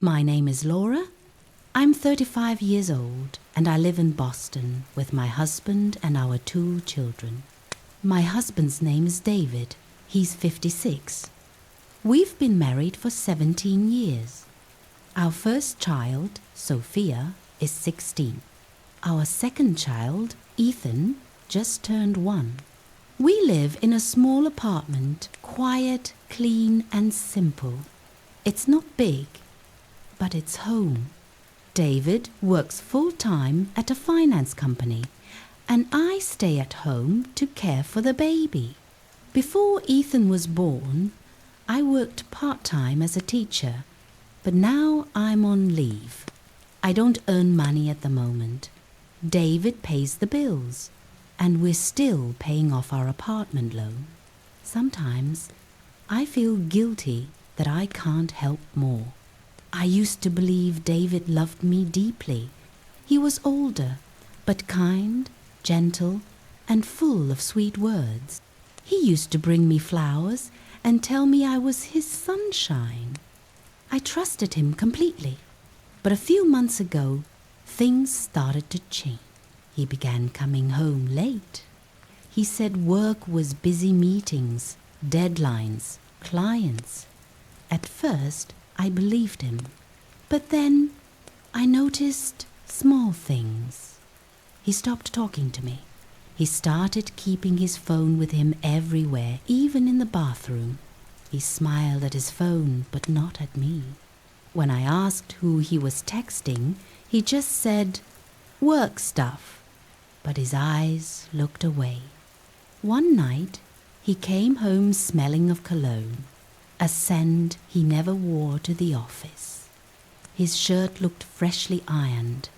My name is Laura. I'm 35 years old and I live in Boston with my husband and our 2 children. My husband's name is David. He's 56. We've been married for 17 years. Our first child, Sophia, is 16. Our second child, Ethan, just turned 1. We live in a small apartment, quiet, clean and simple. It's not big, but it's home. David works full-time at a finance company, and I stay at home to care for the baby. Before Ethan was born, I worked part-time as a teacher, but now I'm on leave. I don't earn money at the moment. David pays the bills, and we're still paying off our apartment loan. Sometimes I feel guilty that I can't help more. I used to believe David loved me deeply. He was older, but kind, gentle, and full of sweet words. He used to bring me flowers and tell me I was his sunshine. I trusted him completely. But a few months ago, things started to change. He began coming home late. He said work was busy meetings, deadlines, clients. At first, I believed him. But then I noticed small things. He stopped talking to me. He started keeping his phone with him everywhere, even in the bathroom. He smiled at his phone, but not at me. When I asked who he was texting, he just said, "Work stuff," but his eyes looked away. One night, he came home smelling of cologne, a scent he never wore to the office. His shirt looked freshly ironed,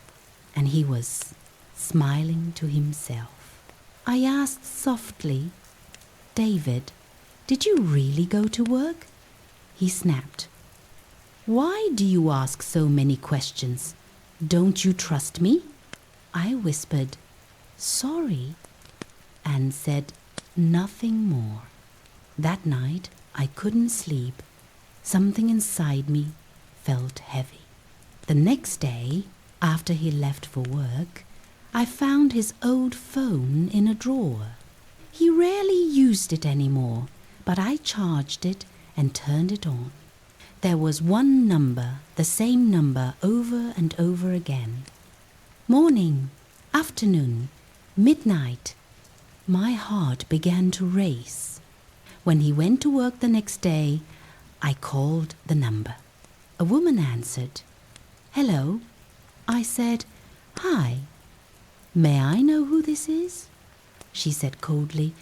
and he was smiling to himself. I asked softly, "David, did you really go to work?" He snapped. "Why do you ask so many questions? Don't you trust me?" I whispered, "Sorry," and said nothing more. That night, I couldn't sleep. Something inside me felt heavy. The next day, after he left for work, I found his old phone in a drawer. He rarely used it anymore, but I charged it and turned it on. There was one number, the same number over and over again. Morning, afternoon, midnight. My heart began to race. When he went to work the next day, I called the number. A woman answered. "Hello." I said, "Hi. May I know who this is?" She said coldly,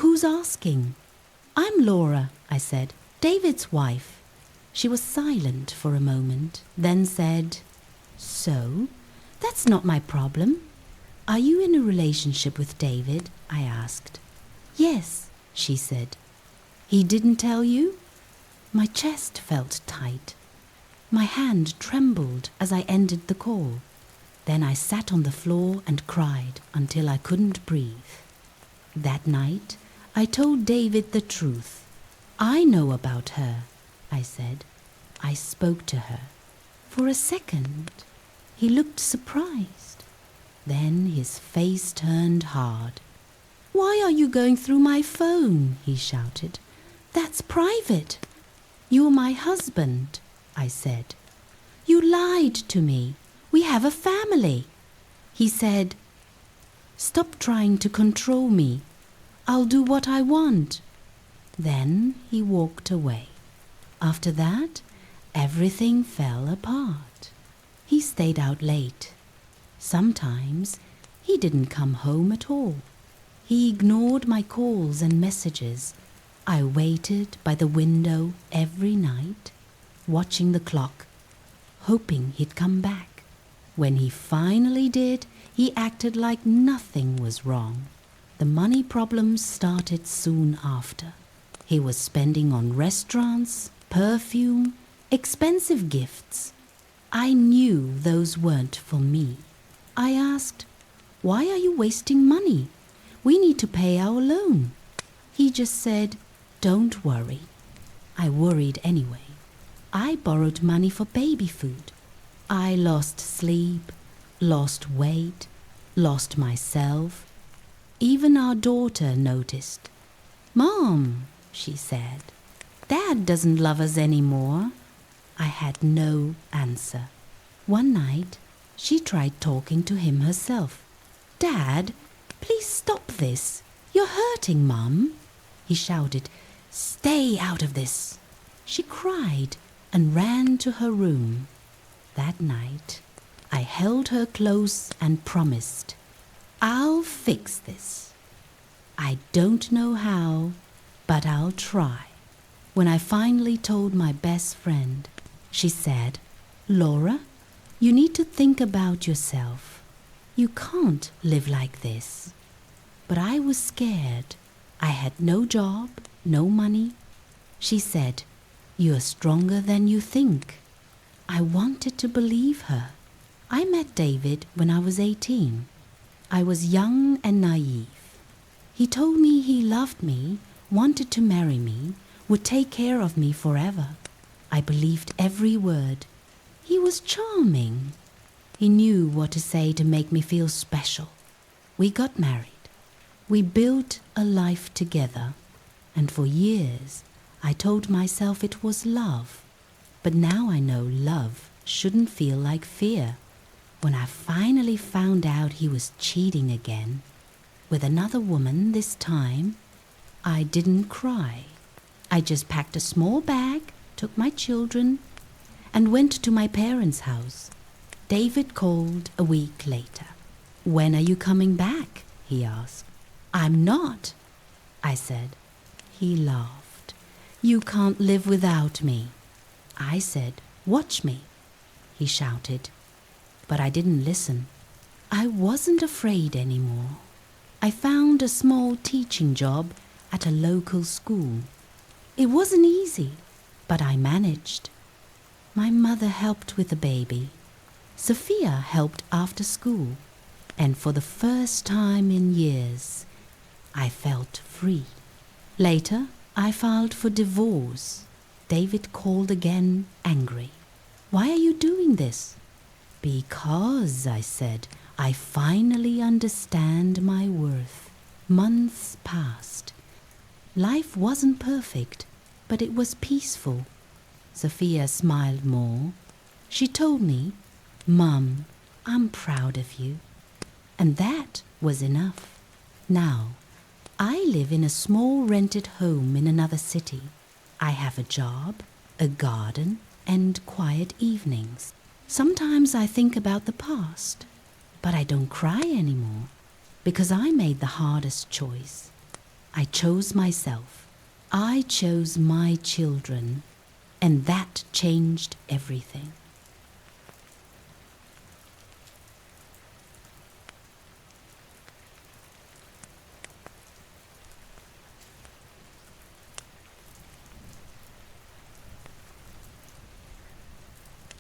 "Who's asking?" "I'm Laura," I said, "David's wife." She was silent for a moment, then said, "So, that's not my problem. Are you in a relationship with David?" I asked. "Yes," she said. "He didn't tell you?" My chest felt tight. My hand trembled as I ended the call. Then I sat on the floor and cried until I couldn't breathe. That night, I told David the truth. "I know about her," I said. I spoke to her. For a second, he looked surprised. Then his face turned hard. "Why are you going through my phone?" he shouted. "That's private." "You're my husband," I said. "You lied to me. We have a family." He said, "Stop trying to control me. I'll do what I want." Then he walked away. After that, everything fell apart. He stayed out late. Sometimes he didn't come home at all. He ignored my calls and messages. I waited by the window every night, watching the clock, hoping he'd come back. When he finally did, he acted like nothing was wrong. The money problems started soon after. He was spending on restaurants, perfume, expensive gifts. I knew those weren't for me. I asked, "Why are you wasting money? We need to pay our loan." He just said, "Don't worry." I worried anyway. I borrowed money for baby food. I lost sleep, lost weight, lost myself. Even our daughter noticed. "Mom," she said, "Dad doesn't love us anymore." I had no answer. One night, she tried talking to him herself. "Dad, please stop this. You're hurting Mum." He shouted, "Stay out of this." She cried and ran to her room. That night, I held her close and promised, "I'll fix this. I don't know how, but I'll try." When I finally told my best friend, she said, "Laura, you need to think about yourself. You can't live like this." But I was scared. I had no job, no money. She said, "You're stronger than you think." I wanted to believe her. I met David when I was 18. I was young and naive. He told me he loved me, wanted to marry me, would take care of me forever. I believed every word. He was charming. He knew what to say to make me feel special. We got married. We built a life together. And for years, I told myself it was love. But now I know love shouldn't feel like fear. When I finally found out he was cheating again, with another woman this time, I didn't cry. I just packed a small bag, took my children, and went to my parents' house. David called a week later. "When are you coming back?" he asked. "I'm not," I said. He laughed. "You can't live without me." I said, "Watch me," he shouted. But I didn't listen. I wasn't afraid anymore. I found a small teaching job at a local school. It wasn't easy, but I managed. My mother helped with the baby. Sophia helped after school. And for the first time in years, I felt free. Later, I filed for divorce. David called again, angry. "Why are you doing this?" "Because," I said, "I finally understand my worth." Months passed. Life wasn't perfect, but it was peaceful. Sophia smiled more. She told me, "Mum, I'm proud of you." And that was enough. Now, I live in a small rented home in another city. I have a job, a garden, and quiet evenings. Sometimes I think about the past, but I don't cry anymore because I made the hardest choice. I chose myself. I chose my children, and that changed everything.